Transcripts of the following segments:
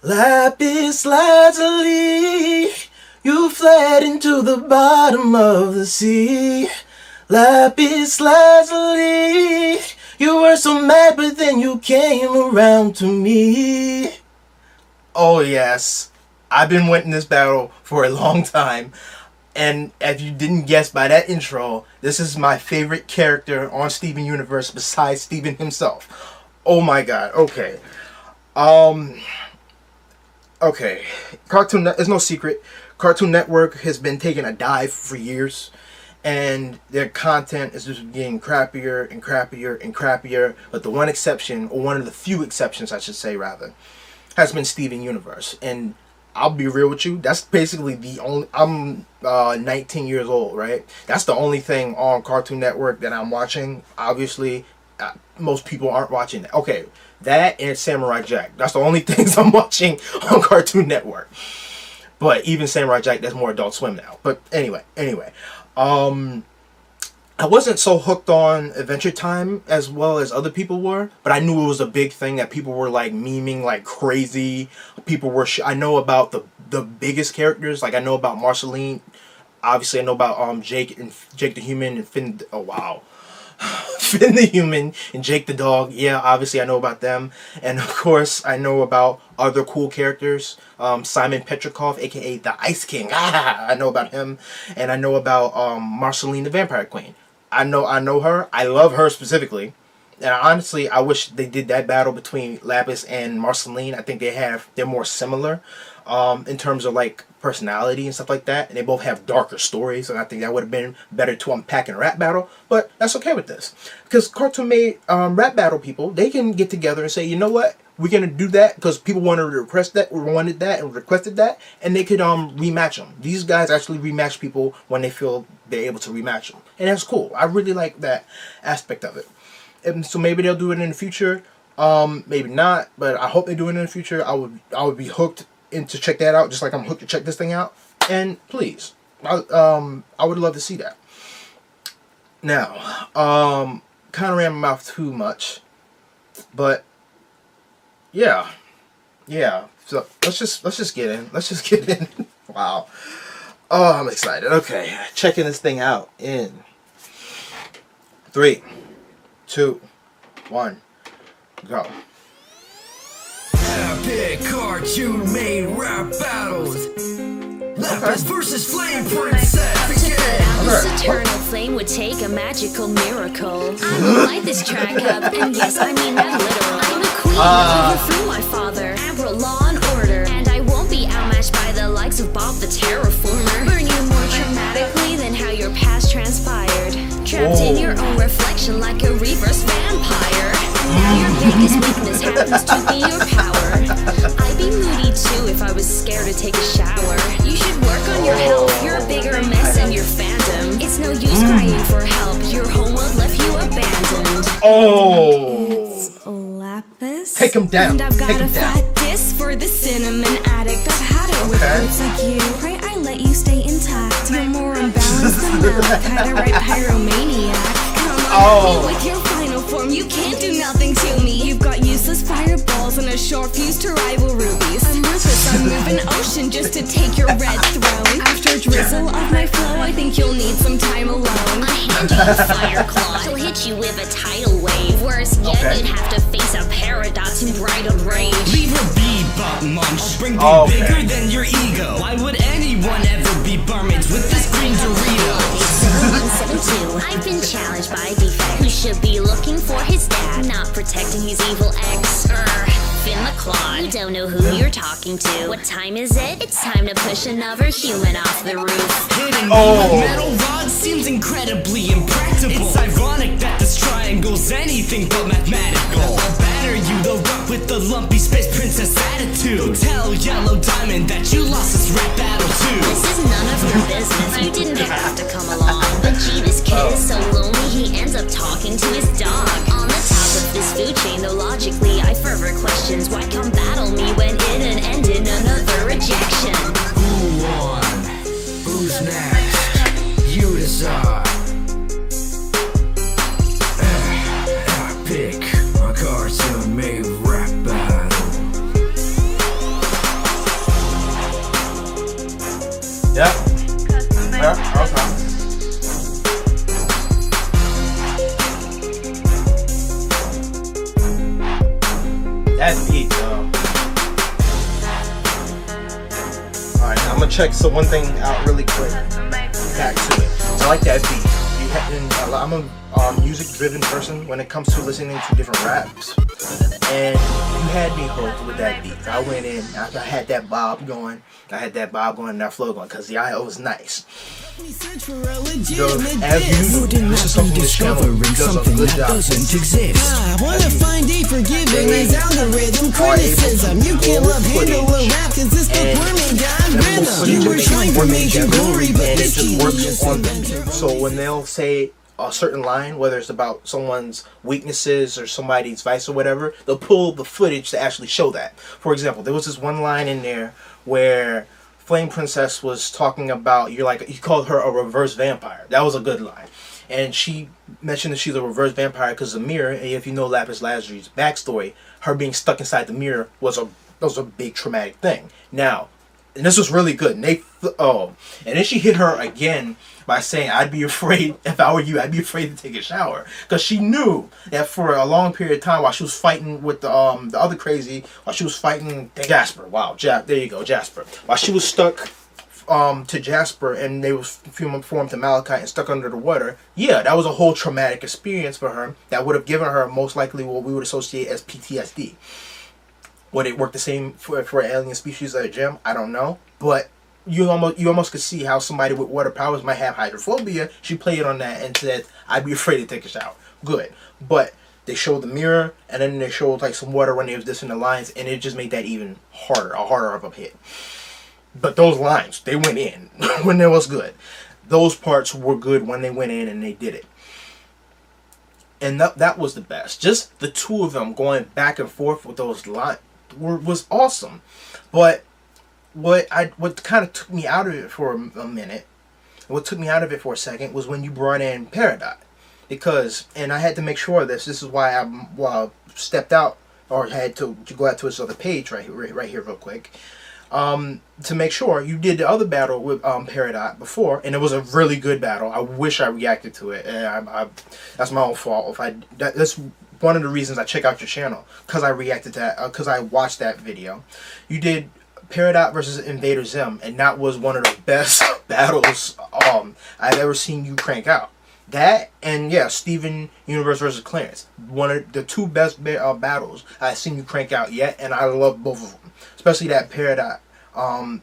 Lapis Lazuli, you fled into the bottom of the sea. Lapis Lazuli, you were so mad but then you came around to me. Oh yes, I've been wanting this battle for a long time. And if you didn't guess by that intro, this is my favorite character on Steven Universe besides Steven himself. Oh my god, okay. Okay. It's no secret. Cartoon Network has been taking a dive for years. And their content is just getting crappier and crappier and crappier. But the one exception, or one of the few exceptions I should say rather, has been Steven Universe. And I'll be real with you, that's basically the only, I'm 19 years old, right? That's the only thing on Cartoon Network that I'm watching. Obviously, most people aren't watching that. Okay, that and Samurai Jack. That's the only things I'm watching on Cartoon Network. But even Samurai Jack, that's more Adult Swim now. But anyway. I wasn't so hooked on Adventure Time as well as other people were, but I knew it was a big thing that people were like memeing like crazy. People were I know about the biggest characters, like I know about Marceline. Obviously I know about Jake the Human and Finn. Oh wow. Finn the Human and Jake the Dog. Yeah, obviously I know about them. And of course I know about other cool characters. Simon Petrikov, aka the Ice King. I know about him. And I know about Marceline the Vampire Queen. I know her. I love her specifically. And honestly, I wish they did that battle between Lapis and Marceline. I think they're more similar in terms of like personality and stuff like that. And they both have darker stories. And I think that would have been better to unpack in a rap battle. But that's okay with this. Because cartoon made rap battle people, they can get together and say, you know what? We're going to do that because people wanted that and requested that. And they could rematch them. These guys actually rematch people when they feel they're able to rematch them. And that's cool. I really like that aspect of it. And so maybe they'll do it in the future. Maybe not. But I hope they do it in the future. I would be hooked in to check that out. Just like I'm hooked to check this thing out. And please. I would love to see that. Now. Kind of ran my mouth too much. But. Yeah. So let's just get in. Wow. Oh, I'm excited. Okay, checking this thing out in 3, 2, 1, go. Epic cartoon made rap battles. Lapis versus Flame Princess. This eternal flame would take a magical miracle. I will light this track up, and yes, I mean that literal. I'm a queen, overthrew my father, Abra law and order, and I won't be outmatched by the likes of Bob the Terraformer. Burn you more traumatically than how your past transpired. Trapped in your own reflection like a reverse vampire. Now your biggest weakness happens to be your power. I'd be moody too if I was scared to take a shower. You should work on your health, you're a bigger mess than your fandom. It's no use crying for help, your home world left you abandoned. Oh! It's Lapis. Take him down. And I've got a fat diss for the cinnamon addict. I've had it with words like you. Pray I let you stay intact. You're more unbalanced than Malachi, right pyromaniac. Come on, with your final form, you can't do nothing to me. You've got useless fireballs and a short fuse to rival rubies. I'm ruthless, I move an ocean just to take your red throne. After drizzle of my flow, I think you'll need some time alone. I hand you a fire claw, she'll hit you with a tidal wave. Worse yet, you'd have to face a Peridot in bridal rage. Leave her be, Bob Munch. Bring me bigger than your ego. Why would anyone ever be barmaids with this green Dorito? 172. I've been challenged by defect. Who should be looking for his dad, not protecting his evil ex. Finn the Claw. You don't know who you're talking to. What time is it? It's time to push another human off the roof. Hitting me with metal rods seems incredibly impractical. It's ironic that this triangle's anything but mathematical. I'll batter you the rock with the lumpy space princess attitude. Tell Yellow Diamond that you lost this rap battle too. This is none of your business. You didn't have to come along. But gee, this kid is so lonely he ends up talking to his dog. On the top of this food chain, though logically I further questions. Why come battle me when it and end in another rejection? Who won? Who's next? You decide. Pick a cartoon made rap battle. That beat, though. Alright, I'm gonna check one thing out really quick. Back to it. I like that beat. I'm a music-driven person when it comes to listening to different raps, and you had me hooked with that beat. I went in, I had that bob going, and that flow going, because the I.O. was nice. As you do, this is something this channel does a good job. I wanna find a forgiving as algorithm criticism. You can't love handle a rap cause this book worming got rhythm. You were trying for major glory, but and it this just works on them. key So when they'll say a certain line, whether it's about someone's weaknesses or somebody's vice or whatever, they'll pull the footage to actually show that. For example, there was this one line in there where Flame Princess was talking about, you called her a reverse vampire. That was a good line. And she mentioned that she's a reverse vampire because the mirror, and if you know Lapis Lazuli's backstory, her being stuck inside the mirror was a big traumatic thing. Now, and this was really good. And then she hit her again by saying, "I'd be afraid, if I were you, I'd be afraid to take a shower." Because she knew that for a long period of time while she was fighting with the other crazy, while she was fighting Jasper. Wow, there you go, Jasper. While she was stuck to Jasper and they was formed to Malachite and stuck under the water, yeah, that was a whole traumatic experience for her that would have given her most likely what we would associate as PTSD. Would it work the same for alien species like Jim? I don't know, but you almost could see how somebody with water powers might have hydrophobia. She played on that and said, "I'd be afraid to take a shower." Good, but they showed the mirror and then they showed like some water when they was dissing the lines, and it just made that even harder of a hit. But those lines, they went in when it was good. Those parts were good when they went in and they did it. And that was the best. Just the two of them going back and forth with those lines was awesome. But what kind of took me out of it for a minute, what took me out of it for a second, was when you brought in Peridot. Because, and I had to make sure of this is why I stepped out, or had to go out to this other page right here real quick, to make sure you did the other battle with Peridot before, and it was a really good battle. I wish I reacted to it, and that's my own fault. That's one of the reasons I check out your channel, because I reacted to that, because I watched that video. You did Peridot versus Invader Zim, and that was one of the best battles I've ever seen you crank out. That, and yeah, Steven Universe versus Clarence, one of the two best battles I've seen you crank out yet, and I love both of them, especially that Peridot. And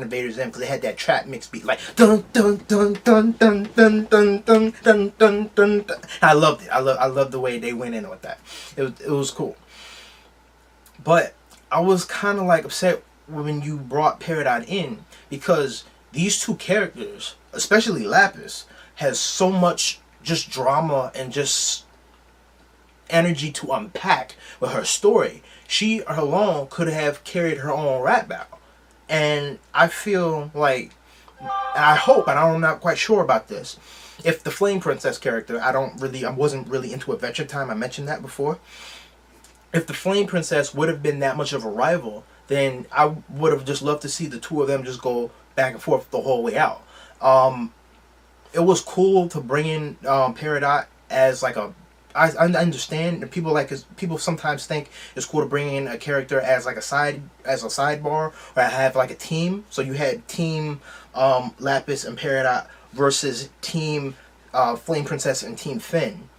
Invader Zim, because they had that trap mix beat, like dun dun dun dun dun dun dun dun dun dun dun. I loved it. I loved the way they went in with that. It was cool. But I was kind of like upset when you brought Peridot in, because these two characters, especially Lapis, has so much just drama and just energy to unpack with her story. She alone could have carried her own rap battle. And I feel like, I hope, and I'm not quite sure about this, if the Flame Princess character, I wasn't really into Adventure Time, I mentioned that before. If the Flame Princess would have been that much of a rival, then I would have just loved to see the two of them just go back and forth the whole way out. It was cool to bring in Peridot as like I understand that people sometimes think it's cool to bring in a character as like a sidebar, or have like a team. So you had team Lapis and Peridot versus team Flame Princess and team Finn.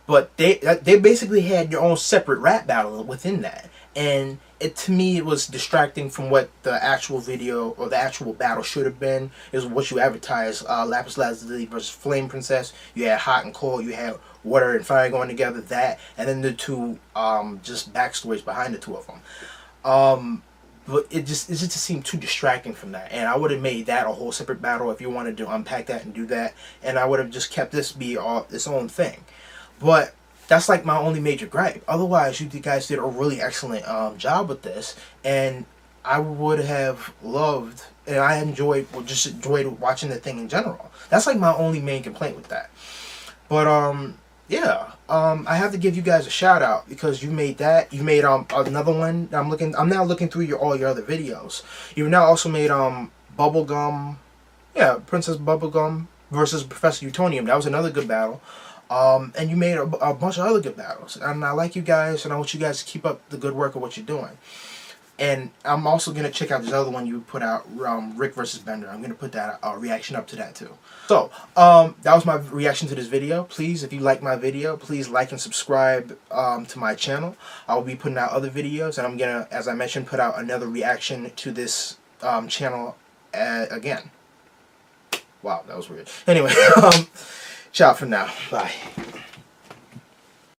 But they basically had their own separate rap battle within that, and to me it was distracting from what the actual video or the actual battle should have been. Is what you advertised, Lapis Lazuli versus Flame Princess. You had hot and cold, you had water and fire going together, that, and then the two just backstories behind the two of them. But it just seemed too distracting from that, and I would have made that a whole separate battle if you wanted to unpack that and do that, and I would have just kept this be its own thing. But that's like my only major gripe. Otherwise, you guys did a really excellent job with this, and I would have loved, and I enjoyed watching the thing in general. That's like my only main complaint with that. But yeah, I have to give you guys a shout out, because you made that. You made another one. I'm now looking through all your other videos. You've now also made bublegum, yeah, Princess Bubblegum versus Professor Utonium. That was another good battle. And you made a bunch of other good battles. And I like you guys, and I want you guys to keep up the good work of what you're doing. And I'm also going to check out this other one you put out, Rick versus Bender. I'm going to put that reaction up to that too. So, that was my reaction to this video. Please, if you like my video, please like and subscribe to my channel. I will be putting out other videos, and I'm going to, as I mentioned, put out another reaction to this channel again. Wow, that was weird. Anyway, ciao for now. Bye.